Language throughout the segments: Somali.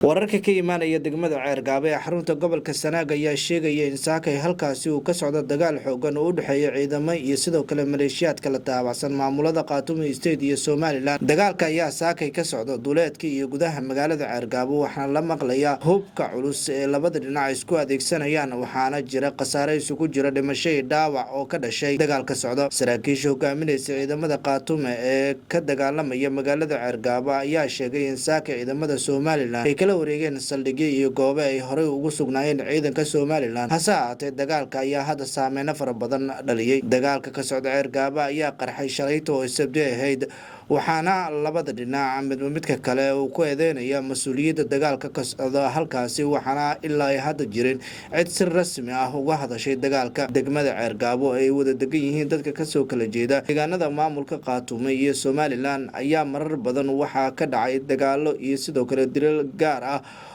wararka ka imaanaya degmada Ceergaabe ee xarunta gobolka Sanaag ayaa sheegaya in saakay halkaasi uu ka socdo dagaal xoogan oo u dhaxeeya ciidamada iyo sidoo kale maleeshiyaadka la taabacsan maamulada Khartoum State iyo Somaliland. Dagaalka ayaa saakay ka socdo duleedka iyo gudaha magaalada Ceergaabe waxaana la maqlayaa hubka culus ee labada dhinac isku adeegsanayaan waxaana jira khasaare isugu jira dhimasho iyo dhaawac oo ka dhashay dagaalka socdo. Saraakiisha hogaaminaysa ciidamada Khartoum ee ka dagaalamaya magaalada Ceergaabe ayaa sheegay in saakay ciidamada Somaliland ay wareegeen saldhigyo iyo goobo ay horey ugu sugnaayeen ciidanka Somaliland. Hase ahaatee dagaalka ayaa hadda saameyn fara badan dhaliyay. Dagaalka ka socda Ceergaabe ayaa qarxay shalayto oo Sabti ahayd waxaana labada dhinac midka kale uu ku eedeynaya mas'uuliyadda dagaalka ka socda halkaasi waxaana ilaa hadda jirin cid si rasmi ah uga hadashay dagaalka. Degmada Ceergaabe ay wada degan yihiin dadka ka soo kala jeeda deegaanada maamulka Khartoum iyo Somaliland ayaa marar badan waxaa ka dhacay dagaalo iyo sidoo kale dilal gaar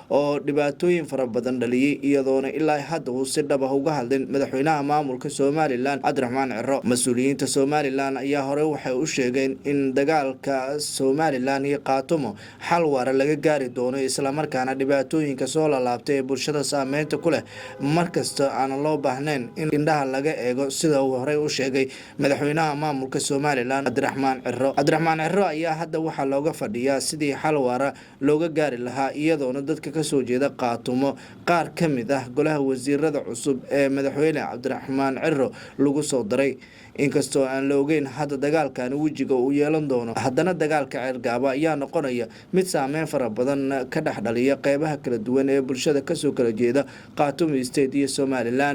oo dhibaatooyin fara badan dhaliyay iyadoona ilaa hadda uu si dhab ah uga hadlin madaxweynaha maamulka Somaliland Cabdiraxmaan Ciro. Mas'uuliyiinta Somaliland ayaa hore waxay u sheegeen in dagaalka Somaliland iyo Khartoum xal waara laga gaari doono isla markaana dhibaatooyinka soo laabtay ee bulshada saameynta ku leh markasta aan loo baahnayn in indhaha laga eego sida uu hore u sheegay madaxweynaha maamulka Somaliland Cabdiraxmaan Ciro. Cabdiraxmaan Ciro ayaa hadda waxaa looga fadhiyaa sidii xal waara looga gaari lahaa iyadoona dadka ka soo jeeda Khartoum qaar ka mid ah golaha wasiirada cusub ee madaxweyne Cabdiraxmaan Ciro lagu soo daray. Inkastoo aan la ogeyn hadda dagaalkan wajiga uu yeelan doono haddana dagaalka Ceergaabe ayaa noqonaya mid saameyn fara badan ka dhex dhaliya qeybaha kala duwan ee bulshada ka soo kala jeeda Khartoum State iyo Somaliland.